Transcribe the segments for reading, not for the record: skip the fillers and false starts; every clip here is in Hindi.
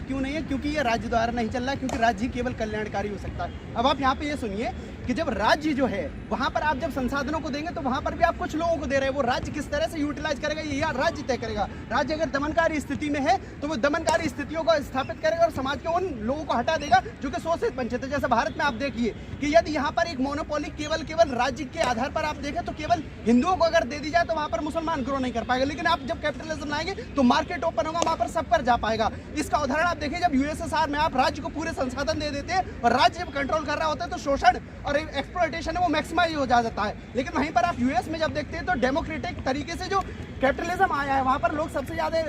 क्यों नहीं है? क्योंकि ये राज्य द्वारा नहीं चल रहा है, क्योंकि राज्य ही केवल कल्याणकारी हो सकता है। अब आप यहाँ पे ये सुनिए कि जब राज्य जो है वहां पर आप जब संसाधनों को देंगे तो वहां पर भी आप कुछ लोगों को दे रहे हैं, वो राज्य किस तरह से यूटिलाइज करेगा ये राज्य तय करेगा। राज्य अगर दमनकारी स्थिति में है तो वो दमनकारी स्थितियों को स्थापित करेगा और समाज के उन लोगों को हटा देगा जो कि शोषित वंचित है। जैसे भारत में आप देखिए कि यदि यहाँ पर एक मोनोपोली केवल राज्य के आधार पर आप देखें तो केवल हिंदुओं को अगर दे दी जाए तो वहां पर मुसलमान ग्रो नहीं कर पाएगा, लेकिन आप जब कैपिटलिज्म लाएंगे तो मार्केट ओपन होगा, वहां पर सब पर जा पाएगा। इसका उदाहरण आप देखिए, जब यूएसएसआर में आप राज्य को पूरे संसाधन दे देते हैं और राज्य जब कंट्रोल कर रहा होता है तो शोषण और एक्सप्लॉयटेशन है वो मैक्सिमाइज हो जाता है। लेकिन वहीं पर आप यूएस में जब देखते हैं तो डेमोक्रेटिक तरीके से जो कैपिटलिज्म आया है वहां पर लोग सबसे ज्यादा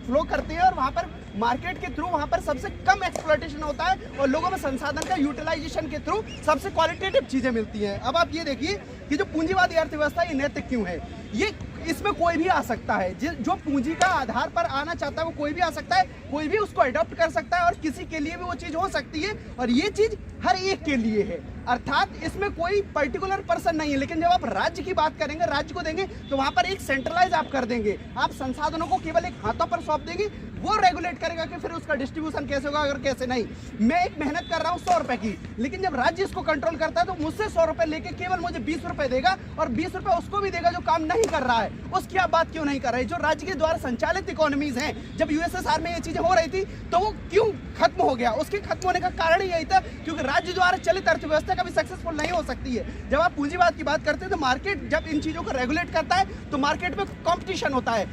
फ्लो करते हैं और वहां पर मार्केट के थ्रू वहां पर सबसे कम एक्सप्लॉयटेशन होता है और लोगों में संसाधन का यूटिलाइजेशन के थ्रू सबसे क्वालिटेटिव चीजें मिलती हैं। अब आप ये देखिए कि जो पूंजीवादी अर्थव्यवस्था ये नैतिक क्यों है? ये इसमें कोई भी आ सकता है, जो पूंजी का आधार पर आना चाहता है वो कोई भी आ सकता है, कोई भी उसको अडॉप्ट कर सकता है और किसी के लिए भी वो चीज हो सकती है और ये चीज हर एक के लिए है, अर्थात इसमें कोई पर्टिकुलर पर्सन नहीं है। लेकिन जब आप राज्य की बात करेंगे, राज्य को देंगे तो वहां पर एक सेंट्रलाइज आप कर देंगे, आप संसाधनों को केवल एक हाथों पर सौंप देंगे, वो रेगुलेट करेगा कि फिर उसका डिस्ट्रीब्यूशन कैसे होगा अगर कैसे नहीं। मैं एक मेहनत कर रहा हूँ 100 रुपए की, लेकिन जब राज्य इसको कंट्रोल करता है तो मुझसे 100 रुपए लेके केवल मुझे 20 रुपए देगा और 20 रुपए उसको भी देगा जो काम नहीं कर रहा है। उसकी आप बात क्यों नहीं कर रहे? जो राज्य के द्वारा संचालित इकोनॉमीज हैं, जब यूएसएसआर में ये चीजें हो रही थी तो वो क्यों खत्म हो गया? उसके खत्म होने का कारण यही था क्योंकि राज्य द्वारा चलित अर्थव्यवस्था कभी सक्सेसफुल नहीं हो सकती है। जब आप पूंजीवाद की बात करते हैं तो मार्केट जब इन चीजों को रेगुलेट करता है तो मार्केट में कंपटीशन होता है,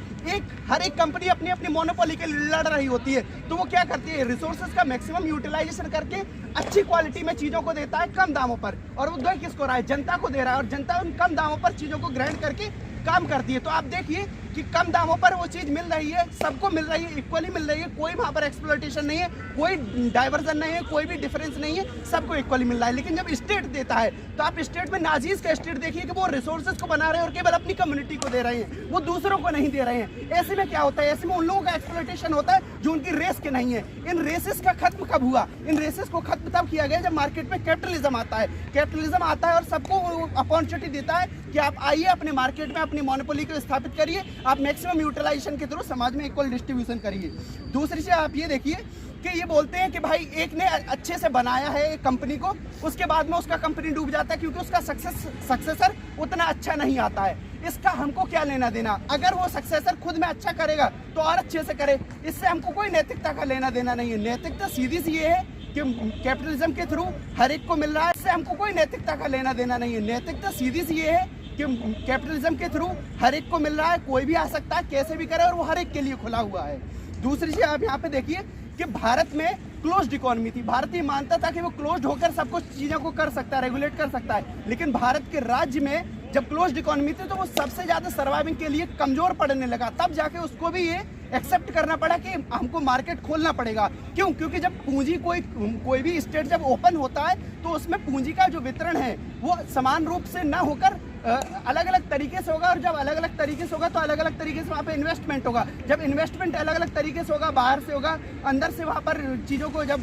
हर एक कंपनी अपनी अपनी मोनोपोली के लिए लड़ रही होती है, तो वो क्या करती है? रिसोर्सेज का मैक्सिमम यूटिलाइजेशन करके अच्छी क्वालिटी में चीजों को देता है कम दामों पर, और वो दे किसको रहा है? जनता को दे रहा है, और जनता उन कम दामों पर चीजों को ग्रहण करके काम करती है। तो आप देखिए कि कम दामों पर वो चीज मिल रही है, सबको मिल रही है, इक्वली मिल रही है, कोई वहां पर एक्सप्लॉयटेशन नहीं है, कोई डाइवर्जन नहीं है, कोई भी डिफरेंस नहीं है, सबको इक्वली मिल रहा है। लेकिन जब स्टेट देता है तो आप स्टेट में नाजीज का स्टेट देखिए कि वो रिसोर्सेज को बना रहे हैं और केवल अपनी कम्युनिटी को दे रहे हैं, वो दूसरों को नहीं दे रहे हैं। ऐसे में क्या होता है? ऐसे में उन लोगों का एक्सप्लॉयटेशन होता है जो उनकी रेस के नहीं है। इन रेसेस का खत्म कब हुआ? इन रेसेस को खत्म तब किया गया जब मार्केट में कैपिटलिज्म आता है। कैपिटलिज्म आता है और सबको अपॉर्चुनिटी देता है कि आप आइए अपने मार्केट में अपनी मोनोपोली को स्थापित करिए, आप मैक्सिमम यूटिलाइजेशन के थ्रू समाज में इक्वल डिस्ट्रीब्यूशन करिए। दूसरी चीज आप ये देखिए कि ये बोलते हैं कि भाई एक ने अच्छे से बनाया है एक कंपनी को, उसके बाद में उसका कंपनी डूब जाता है क्योंकि उसका सक्सेसर उतना अच्छा नहीं आता है। इसका हमको क्या लेना देना? अगर वो सक्सेसर खुद में अच्छा करेगा तो और अच्छे से करे, इससे हमको कोई नैतिकता का लेना देना नहीं है। नैतिकता सीधी सी ये है कि कैपिटलिज्म के थ्रू हर एक को मिल रहा है, इससे हमको कोई नैतिकता का लेना देना नहीं है। नैतिकता सीधी सी ये है कि कैपिटलिज्म के थ्रू हर एक को मिल रहा है, कोई भी आ सकता है, कैसे भी करे, और वो हर एक के लिए खुला हुआ है। दूसरी चीज आप यहाँ पे देखिए कि भारत में क्लोज्ड इकोनॉमी थी, भारत ये मानता था कि वो क्लोज्ड होकर सब कुछ चीजों को कर सकता है, रेगुलेट कर सकता है। लेकिन भारत के राज्य में जब क्लोज्ड इकोनॉमी थी तो वो सबसे ज्यादा सर्वाइविंग के लिए कमजोर पड़ने लगा, तब जाके उसको भी ये एक्सेप्ट करना पड़ा कि हमको मार्केट खोलना पड़ेगा। क्यों? क्योंकि जब पूंजी कोई भी स्टेट जब ओपन होता है तो उसमें पूंजी का जो वितरण है वो समान रूप से ना होकर अलग अलग तरीके से होगा, और जब अलग अलग तरीके से होगा तो अलग अलग तरीके से वहाँ पे इन्वेस्टमेंट होगा। जब इन्वेस्टमेंट अलग अलग तरीके से होगा, बाहर से होगा, अंदर से वहाँ पर चीज़ों को जब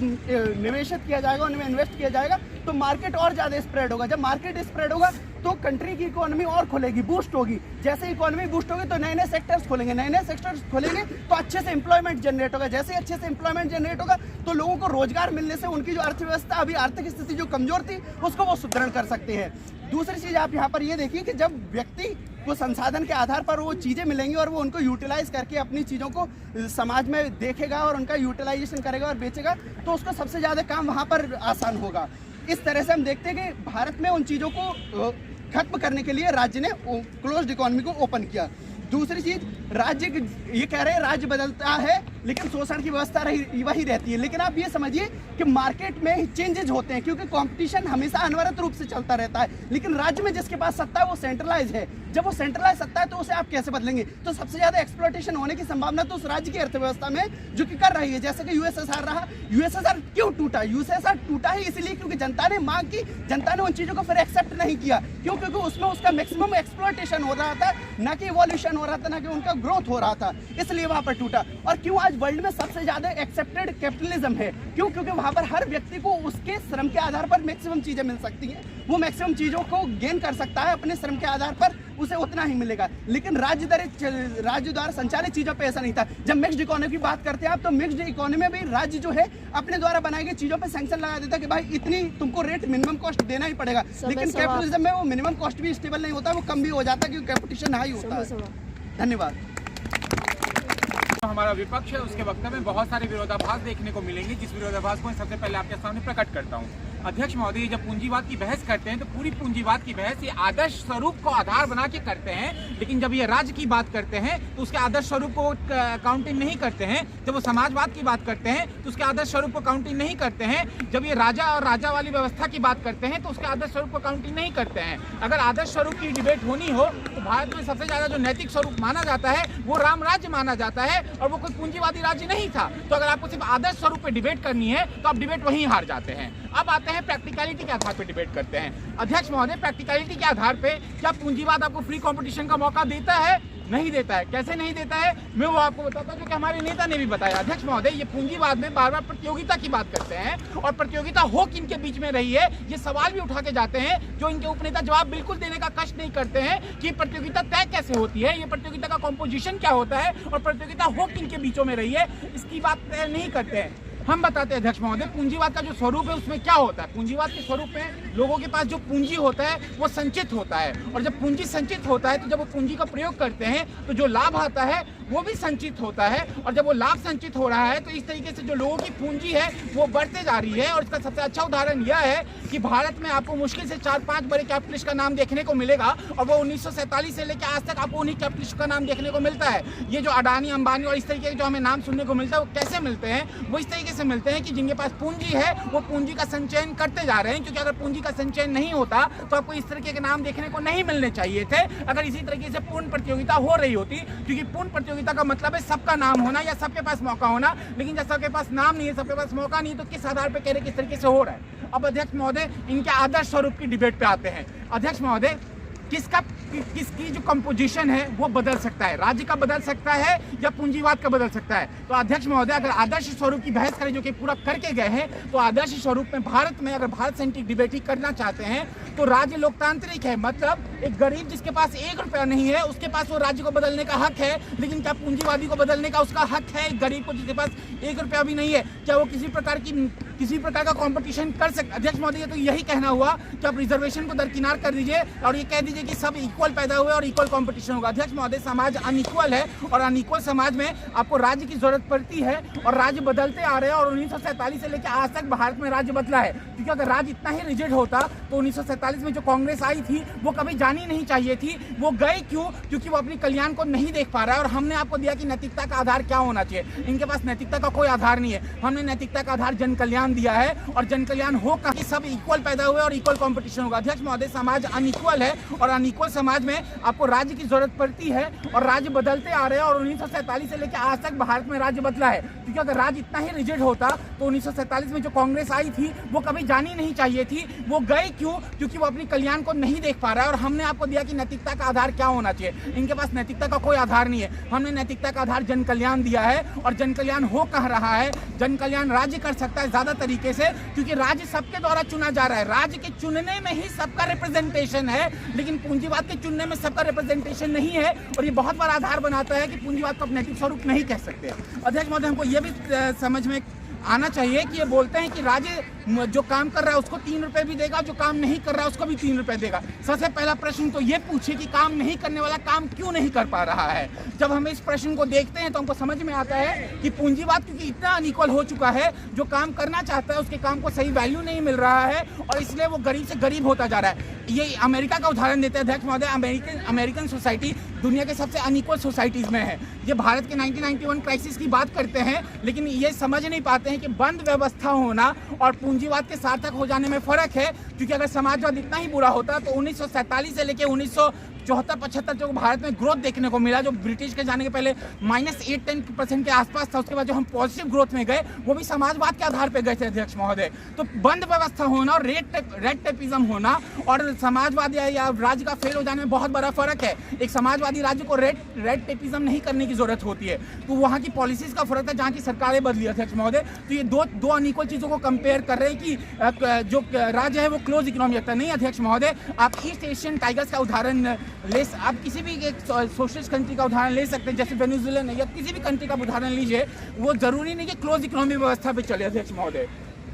निवेशित किया जाएगा, उनमें इन्वेस्ट किया जाएगा तो मार्केट और ज़्यादा स्प्रेड होगा। जब मार्केट स्प्रेड होगा तो कंट्री की इकोनॉमी और खुलेगी, बूस्ट होगी। जैसे इकोनॉमी बूस्ट होगी तो नए नए सेक्टर्स खोलेंगे, नए नए सेक्टर्स खोलेंगे तो अच्छे से एम्प्लॉयमेंट जनरेट होगा। जैसे अच्छे से एम्प्लॉयमेंट जनरेट होगा तो लोगों को रोजगार मिलने से उनकी जो अर्थव्यवस्था अभी आर्थिक स्थिति जो कमजोर थी उसको वो सुदृढ़ कर सकते हैं। दूसरी चीज आप यहाँ पर ये देखिए कि जब व्यक्ति को संसाधन के आधार पर वो चीजें मिलेंगी और वो उनको यूटिलाइज करके अपनी चीजों को समाज में देखेगा और उनका यूटिलाइजेशन करेगा और बेचेगा तो उसको सबसे ज्यादा काम वहाँ पर आसान होगा। इस तरह से हम देखते हैं कि भारत में उन चीजों को खत्म करने के लिए राज्य ने क्लोज्ड इकोनॉमी को ओपन किया। दूसरी चीज, राज्य ये कह रहे हैं राज्य बदलता है लेकिन शोषण की व्यवस्था वही रहती है। लेकिन आप ये समझिए कि मार्केट में चेंजेस होते हैं क्योंकि कंपटीशन हमेशा अनवरत रूप से चलता रहता है। लेकिन राज्य में जिसके पास सत्ता है वो सेंट्रलाइज है। जब वो सेंट्रलाइज सत्ता है तो उसे आप कैसे बदलेंगे? तो सबसे ज्यादा एक्सप्लॉयटेशन होने की संभावना तो उस राज्य की अर्थव्यवस्था में जो कि कर रही है। जैसे कि यूएसएसआर रहा, यूएसएसआर क्यों टूटा? यूएसएसआर टूटा ही इसलिए क्योंकि जनता ने मांग की, जनता ने उन चीजों को फिर एक्सेप्ट नहीं किया। क्यों? क्योंकि उसमें उसका मैक्सिमम एक्सप्लॉयटेशन हो रहा था, ना कि इवोल्यूशन हो रहा था, ना कि उनका ग्रोथ हो रहा था, इसलिए वहां पर टूटा। और क्यों आज वर्ल्ड में सबसे ज्यादा एक्सेप्टेड कैपिटलिज्म है? क्यों? क्योंकि वहां पर हर व्यक्ति को उसके श्रम के आधार पर मैक्सिमम चीजें मिल सकती हैं, वो मैक्सिमम चीजों को गेन कर सकता है अपने श्रम के आधार पर, उसे उतना ही मिलेगा। लेकिन राज्य द्वारा संचालित चीजों पे ऐसा नहीं था। जब मिक्स्ड इकोनॉमी की बात करते हैं आप, तो मिक्स्ड इकोनॉमी में भी राज्य जो है अपने द्वारा बनाई गई चीजों पे सैंक्शन लगा देता कि भाई इतनी तुमको रेट मिनिमम कॉस्ट देना ही पड़ेगा। लेकिन कैपिटलिज्म में वो मिनिमम कॉस्ट भी स्टेबल नहीं होता, वो कम भी हो जाता है क्योंकि कंपटीशन हाई होता है। धन्यवाद। हमारा विपक्ष है, उसके वक्तव्य में बहुत सारे विरोधाभास देखने को मिलेंगे, जिस विरोधाभास को मैं सबसे पहले आपके सामने प्रकट करता हूँ। अध्यक्ष महोदय, जब पूंजीवाद की बहस करते हैं तो पूरी पूंजीवाद की बहस ये आदर्श स्वरूप को आधार बना के करते हैं, लेकिन जब ये राज्य की बात करते हैं तो उसके आदर्श स्वरूप को काउंटिंग नहीं करते हैं। जब वो समाजवाद की बात करते हैं तो उसके आदर्श स्वरूप को काउंटिंग नहीं करते हैं। जब ये राजा और राजा वाली व्यवस्था की बात करते हैं तो उसके आदर्श स्वरूप को काउंटिंग नहीं करते हैं। अगर आदर्श स्वरूप की डिबेट होनी हो तो भारत में सबसे ज्यादा जो नैतिक स्वरूप माना जाता है वो राम राज्य माना जाता है, और वो कोई पूंजीवादी राज्य नहीं था। तो अगर आपको सिर्फ आदर्श स्वरूप पे डिबेट करनी है तो आप डिबेट वहीं हार जाते हैं। अब आते हैं प्रैक्टिकलिटी के आधार पे डिबेट करते हैं। अध्यक्ष महोदय, प्रैक्टिकलिटी के आधार पे क्या पूंजीवाद आपको फ्री कंपटीशन का मौका देता है? नहीं देता है। कैसे नहीं देता है, मैं वो आपको बताता हूं, क्योंकि हमारे नेता ने भी बताया। अध्यक्ष महोदय, ये पूंजीवाद में बार बार प्रतियोगिता की बात करते हैं, और प्रतियोगिता हो किन के बीच में रही है ये सवाल भी उठा के जाते हैं, जो इनके उपनेता जवाब बिल्कुल देने का कष्ट नहीं करते हैं कि प्रतियोगिता तय कैसे होती है, ये प्रतियोगिता का कॉम्पोजिशन क्या होता है, और प्रतियोगिता हो किन के बीचों में रही है, इसकी बात तय नहीं करते हैं। हम बताते हैं अध्यक्ष महोदय, पूंजीवाद का जो स्वरूप है उसमें क्या होता है। पूंजीवाद के स्वरूप में लोगों के पास जो पूंजी होता है वो संचित होता है, और जब पूंजी संचित होता है तो जब वो पूंजी का प्रयोग करते हैं तो जो लाभ आता है वो भी संचित होता है, और जब वो लाभ संचित हो रहा है तो इस तरीके से जो लोगों की पूंजी है वो बढ़ते जा रही है। और इसका सबसे अच्छा उदाहरण यह है कि भारत में आपको मुश्किल से 4-5 बड़े कैपिटलिस्ट का नाम देखने को मिलेगा, और वो 1947 से लेकर आज तक आपको उन्हीं कैपिटलिस्ट का नाम देखने को मिलता है। ये जो अडानी, अंबानी और इस तरीके के जो हमें नाम सुनने को मिलता है वो कैसे मिलते हैं? वो इस तरीके से मिलते हैं कि जिनके पास पूंजी है वो पूंजी का संचयन करते जा रहे हैं, क्योंकि अगर पूंजी का संचयन नहीं होता तो आपको इस तरीके के नाम देखने को नहीं मिलने चाहिए थे। अगर इसी तरीके से पूर्ण प्रतियोगिता हो रही होती, क्योंकि पूर्ण प्रतियोगिता का मतलब है सबका नाम होना या सबके पास मौका होना, लेकिन जब सबके पास नाम नहीं है, सबके पास मौका नहीं है, तो किस आधार पर कह रहे किस तरीके से हो रहा है। अब अध्यक्ष महोदय, इनके आदर्श स्वरूप की डिबेट पे आते हैं। अध्यक्ष महोदय, किसकी जो कंपोजिशन है वो बदल सकता है, राज्य का बदल सकता है या पूंजीवाद का बदल सकता है? तो अध्यक्ष महोदय, अगर आदर्श स्वरूप की बहस करें, जो कि पूरा करके गए हैं, तो आदर्श स्वरूप में भारत में अगर भारत सेंट्रिक डिबेट ही करना चाहते हैं तो राज्य लोकतांत्रिक है। मतलब एक गरीब जिसके पास 1 रुपया नहीं है उसके पास वो राज्य को बदलने का हक है, लेकिन क्या पूंजीवादी को बदलने का उसका हक है? एक गरीब को जिसके पास 1 रुपया भी नहीं है, क्या वो किसी प्रकार का कंपटीशन कर सकते? अध्यक्ष महोदय, तो यही कहना हुआ कि आप रिजर्वेशन को दरकिनार कर दीजिए और ये कह दीजिए कि सब इक्वल पैदा हुए और इक्वल कंपटीशन होगा। अध्यक्ष महोदय, समाज अनइक्वल है, और अनइक्वल समाज में आपको राज्य की जरूरत पड़ती है, और राज्य बदलते आ रहे हैं, और 1947 से लेकर आज तक भारत में राज्य बदला है। क्योंकि अगर राज्य इतना ही रिजिड होता तो 1947 में जो कांग्रेस आई थी वो कभी जानी नहीं चाहिए थी। वो गए क्यों? क्योंकि वो अपनी कल्याण को नहीं देख पा रहा है, और हमने आपको दिया कि नैतिकता का आधार क्या होना चाहिए। इनके पास नैतिकता का कोई आधार नहीं है। हमने नैतिकता का आधार जन कल्याण दिया है, और जन कल्याण हो कि सब इक्वल पैदा हुए और इक्वल कंपटीशन होगा। अध्यक्ष महोदय, समाज अनइक्वल है, और अनइक्वल समाज में आपको राज्य की जरूरत पड़ती है, और राज्य बदलते आ रहे हैं, और 1947 से लेकर आज तक भारत में राज्य बदला है। क्योंकि अगर राज्य इतना ही रिजिड होता तो 1947 में जो कांग्रेस आई थी वो कभी जानी नहीं चाहिए थी। वो गए क्यों? क्योंकि वो अपनी कल्याण को नहीं देख पा रहा है, और हमने आपको दिया कि नैतिकता का आधार क्या होना चाहिए। इनके पास नैतिकता का कोई आधार नहीं है। हमने नैतिकता का आधार जन कल्याण दिया है, और जन कल्याण हो कह रहा है, जन कल्याण राज्य कर सकता है ज्यादा तरीके से, क्योंकि राज्य सबके द्वारा चुना जा रहा है। राज्य के चुनने में ही सबका रिप्रेजेंटेशन है, लेकिन पूंजीवाद के चुनने में सबका रिप्रेजेंटेशन नहीं है, और ये बहुत बड़ा आधार बनाता है कि पूंजीवाद को नैतिक स्वरूप नहीं कह सकते। अध्यक्ष महोदय, हमको ये भी समझ में आना चाहिए कि ये बोलते हैं कि राज्य जो काम कर रहा है उसको 3 रुपए भी देगा, जो काम नहीं कर रहा है उसको भी 3 रुपए देगा। सबसे पहला प्रश्न तो ये पूछे कि काम नहीं करने वाला काम क्यों नहीं कर पा रहा है। जब हम इस प्रश्न को देखते हैं तो हमको समझ में आता है कि पूंजीवाद क्योंकि इतना अनइक्वल हो चुका है, जो काम करना चाहता है उसके काम को सही वैल्यू नहीं मिल रहा है, और इसलिए वो गरीब से गरीब होता जा रहा है। ये अमेरिका का उदाहरण देते हैं अध्यक्ष महोदय। अमेरिकन सोसाइटी दुनिया के सबसे अनइक्वल सोसाइटीज में है। ये भारत के 1991 क्राइसिस की बात करते हैं, लेकिन ये समझ नहीं पाते हैं कि बंद व्यवस्था होना और पूंजीवाद के सार्थक हो जाने में फर्क है। क्योंकि अगर समाजवाद इतना ही बुरा होता तो 1947 से लेकर 74-75 जो भारत में ग्रोथ देखने को मिला, जो ब्रिटिश के जाने के पहले -8-10% के आसपास था, उसके बाद जो हम पॉजिटिव ग्रोथ में गए वो भी समाजवाद के आधार पर गए थे अध्यक्ष महोदय। तो बंद व्यवस्था होना और रेड टेपिज्म होना और समाजवाद या राज्य का फेल हो जाने में बहुत बड़ा फर्क है। एक समाजवादी राज्य को रेड टेपिज्म नहीं करने की जरूरत होती है, तो वहाँ की पॉलिसीज का फर्क है, जहाँ की सरकारें बदली अध्यक्ष महोदय। तो ये दो अनइक्वल चीजों को कंपेयर कर रहे हैं कि जो राज्य है वो क्लोज इकोनॉमी रखता है। नहीं अध्यक्ष महोदय, आप ईस्ट एशियन टाइगर्स का उदाहरण आप किसी भी एक सोशलिस्ट कंट्री का उदाहरण ले सकते हैं, जैसे वेनेजुएला या किसी भी कंट्री का उदाहरण लीजिए, वो जरूरी नहीं कि क्लोज इकोनॉमी व्यवस्था पे चले अध्यक्ष महोदय।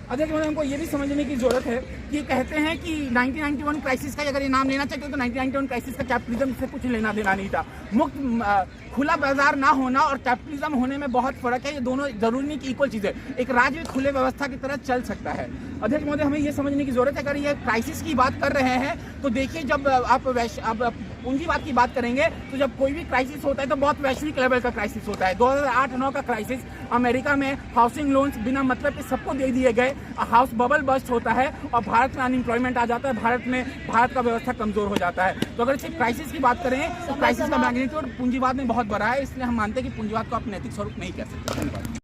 अध्यक्ष महोदय, हमको ये भी समझने की जरूरत है कि कहते हैं कि 1991 क्राइसिस का अगर ये नाम लेना चाहिए तो 1991 क्राइसिस का कैपिटलिज्म से कुछ लेना देना नहीं था। खुला बाजार ना होना और कैपिटलिज्म होने में बहुत फर्क है। ये दोनों जरूरी नहीं कि इक्वल चीज़ है। एक राज्य खुले व्यवस्था की तरह चल सकता है। अध्यक्ष महोदय, हमें ये समझने की जरूरत है, अगर ये क्राइसिस की बात कर रहे हैं तो देखिए, जब आप पूंजीवाद की बात करेंगे तो जब कोई भी क्राइसिस होता है तो बहुत वैश्विक लेवल का क्राइसिस होता है। 2008-9 का क्राइसिस अमेरिका में हाउसिंग लोन्स बिना मतलब के सबको दे दिए गए, हाउस बबल बस्ट होता है और भारत में अनएम्प्लॉयमेंट आ जाता है, भारत का व्यवस्था कमजोर हो जाता है। तो अगर सिर्फ क्राइसिस की बात करें तो क्राइसिस का मैग्नीट्यूड पूंजीवाद में बहुत बड़ा है, इसलिए हम मानते हैं कि पूंजीवाद को आप नैतिक स्वरूप नहीं कह सकते। धन्यवाद।